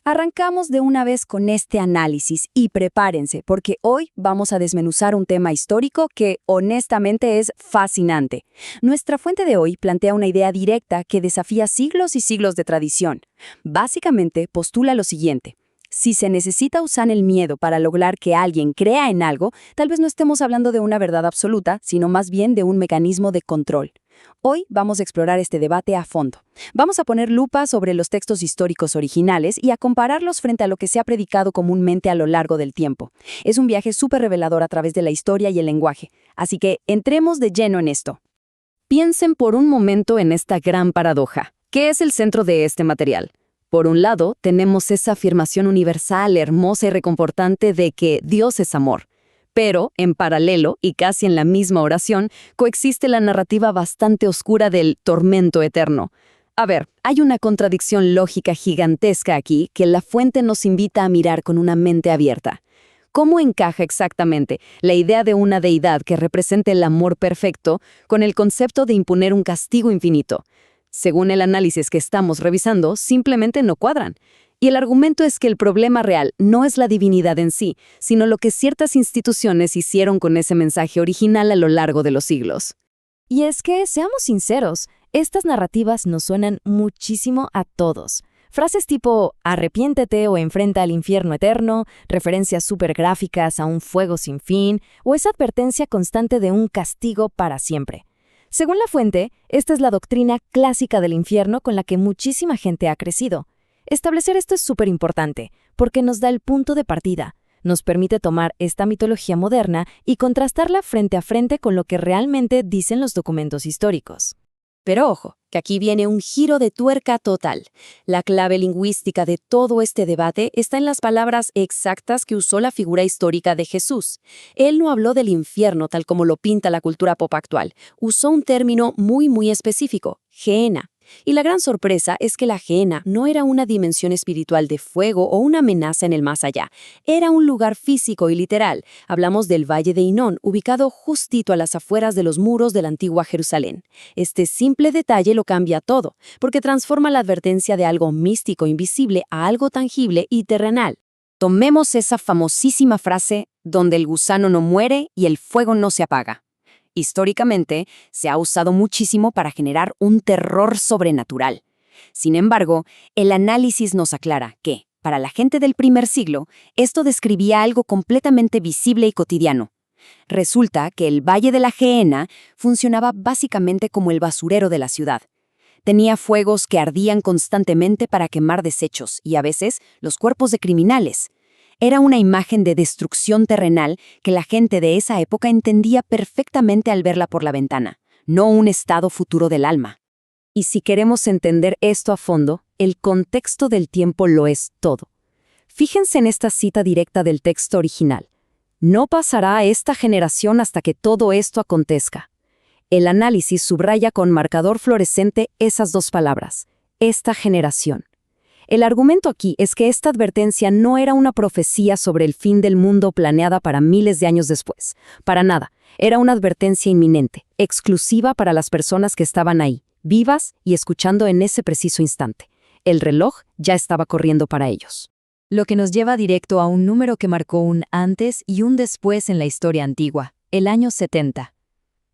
Arrancamos de una vez con este análisis y prepárense, porque hoy vamos a desmenuzar un tema histórico que honestamente es fascinante. Nuestra fuente de hoy plantea una idea directa que desafía siglos y siglos de tradición. Básicamente postula lo siguiente: si se necesita usar el miedo para lograr que alguien crea en algo, tal vez no estemos hablando de una verdad absoluta, sino más bien de un mecanismo de control. Hoy vamos a explorar este debate a fondo. Vamos a poner lupa sobre los textos históricos originales y a compararlos frente a lo que se ha predicado comúnmente a lo largo del tiempo. Es un viaje súper revelador a través de la historia y el lenguaje, así que entremos de lleno en esto. Piensen por un momento en esta gran paradoja. ¿Qué es el centro de este material? Por un lado, tenemos esa afirmación universal, hermosa y reconfortante de que Dios es amor. Pero, en paralelo, y casi en la misma oración, coexiste la narrativa bastante oscura del tormento eterno. A ver, hay una contradicción lógica gigantesca aquí que la fuente nos invita a mirar con una mente abierta. ¿Cómo encaja exactamente la idea de una deidad que represente el amor perfecto con el concepto de imponer un castigo infinito? Según el análisis que estamos revisando, simplemente no cuadran. Y el argumento es que el problema real no es la divinidad en sí, sino lo que ciertas instituciones hicieron con ese mensaje original a lo largo de los siglos. Y es que, seamos sinceros, estas narrativas nos suenan muchísimo a todos. Frases tipo arrepiéntete o enfrenta al infierno eterno, referencias súper gráficas a un fuego sin fin, o esa advertencia constante de un castigo para siempre. Según la fuente, esta es la doctrina clásica del infierno con la que muchísima gente ha crecido. Establecer esto es súper importante, porque nos da el punto de partida, nos permite tomar esta mitología moderna y contrastarla frente a frente con lo que realmente dicen los documentos históricos. Pero ojo, que aquí viene un giro de tuerca total. La clave lingüística de todo este debate está en las palabras exactas que usó la figura histórica de Jesús. Él no habló del infierno tal como lo pinta la cultura pop actual. Usó un término muy específico: Gehenna. Y la gran sorpresa es que la Gehenna no era una dimensión espiritual de fuego o una amenaza en el más allá. Era un lugar físico y literal. Hablamos del Valle de Hinón, ubicado justito a las afueras de los muros de la antigua Jerusalén. Este simple detalle lo cambia todo, porque transforma la advertencia de algo místico invisible a algo tangible y terrenal. Tomemos esa famosísima frase, donde el gusano no muere y el fuego no se apaga. Históricamente, se ha usado muchísimo para generar un terror sobrenatural. Sin embargo, el análisis nos aclara que, para la gente del primer siglo, esto describía algo completamente visible y cotidiano. Resulta que el Valle de la Gehenna funcionaba básicamente como el basurero de la ciudad. Tenía fuegos que ardían constantemente para quemar desechos y, a veces, los cuerpos de criminales. Era una imagen de destrucción terrenal que la gente de esa época entendía perfectamente al verla por la ventana, no un estado futuro del alma. Y si queremos entender esto a fondo, el contexto del tiempo lo es todo. Fíjense en esta cita directa del texto original. No pasará a esta generación hasta que todo esto acontezca. El análisis subraya con marcador fluorescente esas dos palabras: esta generación. El argumento aquí es que esta advertencia no era una profecía sobre el fin del mundo planeada para miles de años después. Para nada. Era una advertencia inminente, exclusiva para las personas que estaban ahí, vivas y escuchando en ese preciso instante. El reloj ya estaba corriendo para ellos. Lo que nos lleva directo a un número que marcó un antes y un después en la historia antigua, el año 70.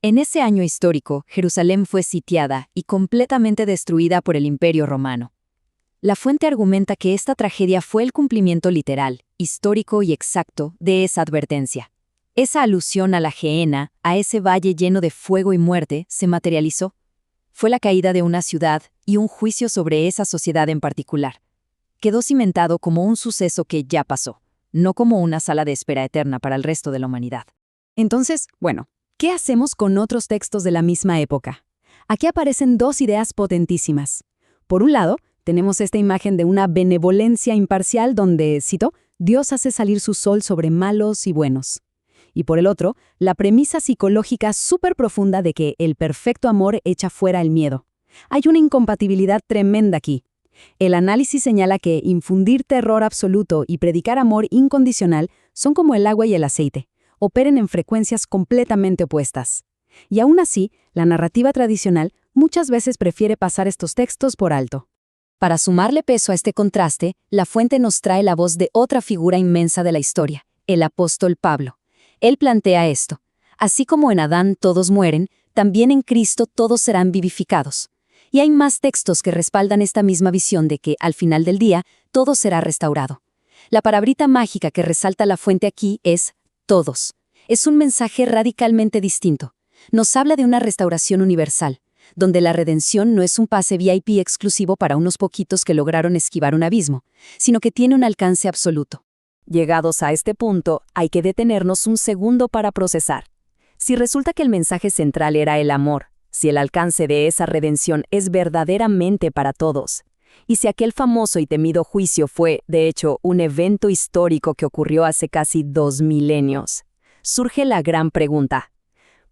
En ese año histórico, Jerusalén fue sitiada y completamente destruida por el Imperio Romano. La fuente argumenta que esta tragedia fue el cumplimiento literal, histórico y exacto de esa advertencia. Esa alusión a la Gehenna, a ese valle lleno de fuego y muerte, se materializó. Fue la caída de una ciudad y un juicio sobre esa sociedad en particular. Quedó cimentado como un suceso que ya pasó, no como una sala de espera eterna para el resto de la humanidad. Entonces, bueno, ¿qué hacemos con otros textos de la misma época? Aquí aparecen dos ideas potentísimas. Por un lado, tenemos esta imagen de una benevolencia imparcial donde, cito, Dios hace salir su sol sobre malos y buenos. Y por el otro, la premisa psicológica súper profunda de que el perfecto amor echa fuera el miedo. Hay una incompatibilidad tremenda aquí. El análisis señala que infundir terror absoluto y predicar amor incondicional son como el agua y el aceite, operen en frecuencias completamente opuestas. Y aún así, la narrativa tradicional muchas veces prefiere pasar estos textos por alto. Para sumarle peso a este contraste, la fuente nos trae la voz de otra figura inmensa de la historia, el apóstol Pablo. Él plantea esto: así como en Adán todos mueren, también en Cristo todos serán vivificados. Y hay más textos que respaldan esta misma visión de que, al final del día, todo será restaurado. La palabrita mágica que resalta la fuente aquí es todos. Es un mensaje radicalmente distinto. Nos habla de una restauración universal, donde la redención no es un pase VIP exclusivo para unos poquitos que lograron esquivar un abismo, sino que tiene un alcance absoluto. Llegados a este punto, hay que detenernos un segundo para procesar. Si resulta que el mensaje central era el amor, si el alcance de esa redención es verdaderamente para todos, y si aquel famoso y temido juicio fue, de hecho, un evento histórico que ocurrió hace casi 2 milenios, surge la gran pregunta: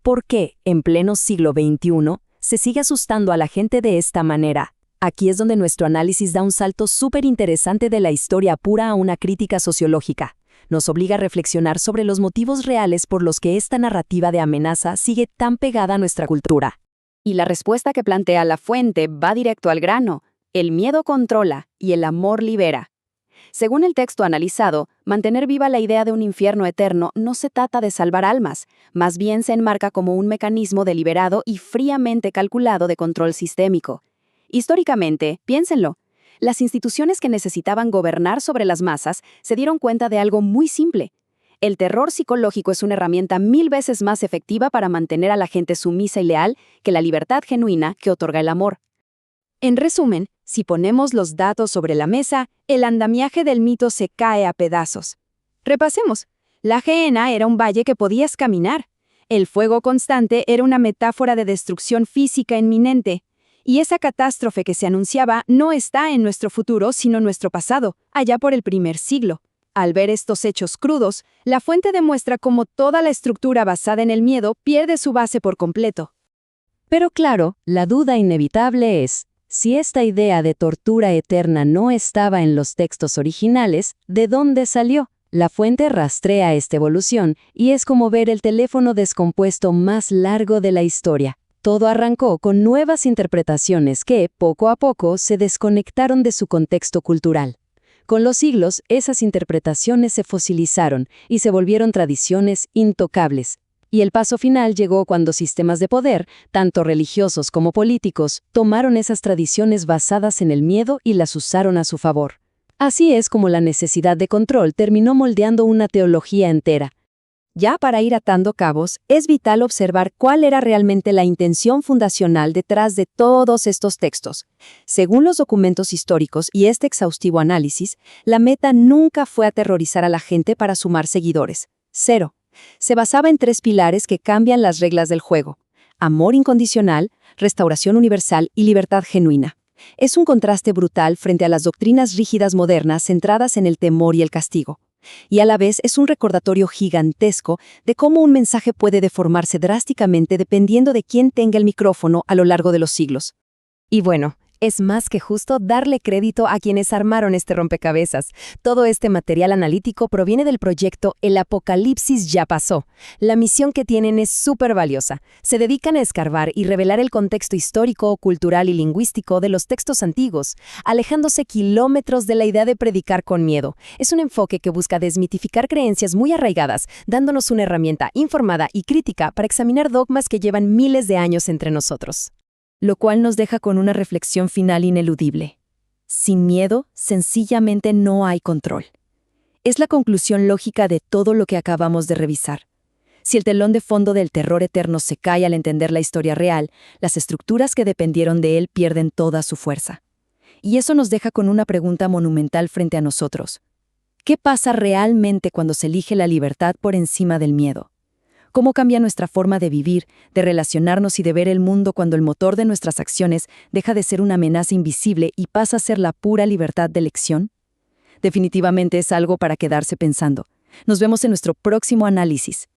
¿por qué, en pleno siglo XXI, se sigue asustando a la gente de esta manera? Aquí es donde nuestro análisis da un salto súper interesante de la historia pura a una crítica sociológica. Nos obliga a reflexionar sobre los motivos reales por los que esta narrativa de amenaza sigue tan pegada a nuestra cultura. Y la respuesta que plantea la fuente va directo al grano: el miedo controla y el amor libera. Según el texto analizado, mantener viva la idea de un infierno eterno no se trata de salvar almas, más bien se enmarca como un mecanismo deliberado y fríamente calculado de control sistémico. Históricamente, piénsenlo, las instituciones que necesitaban gobernar sobre las masas se dieron cuenta de algo muy simple. El terror psicológico es una herramienta 1000 veces más efectiva para mantener a la gente sumisa y leal que la libertad genuina que otorga el amor. En resumen, si ponemos los datos sobre la mesa, el andamiaje del mito se cae a pedazos. Repasemos. La Gehenna era un valle que podías caminar. El fuego constante era una metáfora de destrucción física inminente. Y esa catástrofe que se anunciaba no está en nuestro futuro, sino en nuestro pasado, allá por el primer siglo. Al ver estos hechos crudos, la fuente demuestra cómo toda la estructura basada en el miedo pierde su base por completo. Pero claro, la duda inevitable es: si esta idea de tortura eterna no estaba en los textos originales, ¿de dónde salió? La fuente rastrea esta evolución y es como ver el teléfono descompuesto más largo de la historia. Todo arrancó con nuevas interpretaciones que, poco a poco, se desconectaron de su contexto cultural. Con los siglos, esas interpretaciones se fosilizaron y se volvieron tradiciones intocables. Y el paso final llegó cuando sistemas de poder, tanto religiosos como políticos, tomaron esas tradiciones basadas en el miedo y las usaron a su favor. Así es como la necesidad de control terminó moldeando una teología entera. Ya para ir atando cabos, es vital observar cuál era realmente la intención fundacional detrás de todos estos textos. Según los documentos históricos y este exhaustivo análisis, la meta nunca fue aterrorizar a la gente para sumar seguidores. 0. Se basaba en 3 pilares que cambian las reglas del juego: amor incondicional, restauración universal y libertad genuina. Es un contraste brutal frente a las doctrinas rígidas modernas centradas en el temor y el castigo. Y a la vez es un recordatorio gigantesco de cómo un mensaje puede deformarse drásticamente dependiendo de quién tenga el micrófono a lo largo de los siglos. Y bueno, es más que justo darle crédito a quienes armaron este rompecabezas. Todo este material analítico proviene del proyecto El Apocalipsis Ya Pasó. La misión que tienen es súper valiosa. Se dedican a escarbar y revelar el contexto histórico, cultural y lingüístico de los textos antiguos, alejándose kilómetros de la idea de predicar con miedo. Es un enfoque que busca desmitificar creencias muy arraigadas, dándonos una herramienta informada y crítica para examinar dogmas que llevan miles de años entre nosotros. Lo cual nos deja con una reflexión final ineludible. Sin miedo, sencillamente no hay control. Es la conclusión lógica de todo lo que acabamos de revisar. Si el telón de fondo del terror eterno se cae al entender la historia real, las estructuras que dependieron de él pierden toda su fuerza. Y eso nos deja con una pregunta monumental frente a nosotros. ¿Qué pasa realmente cuando se elige la libertad por encima del miedo? ¿Cómo cambia nuestra forma de vivir, de relacionarnos y de ver el mundo cuando el motor de nuestras acciones deja de ser una amenaza invisible y pasa a ser la pura libertad de elección? Definitivamente es algo para quedarse pensando. Nos vemos en nuestro próximo análisis.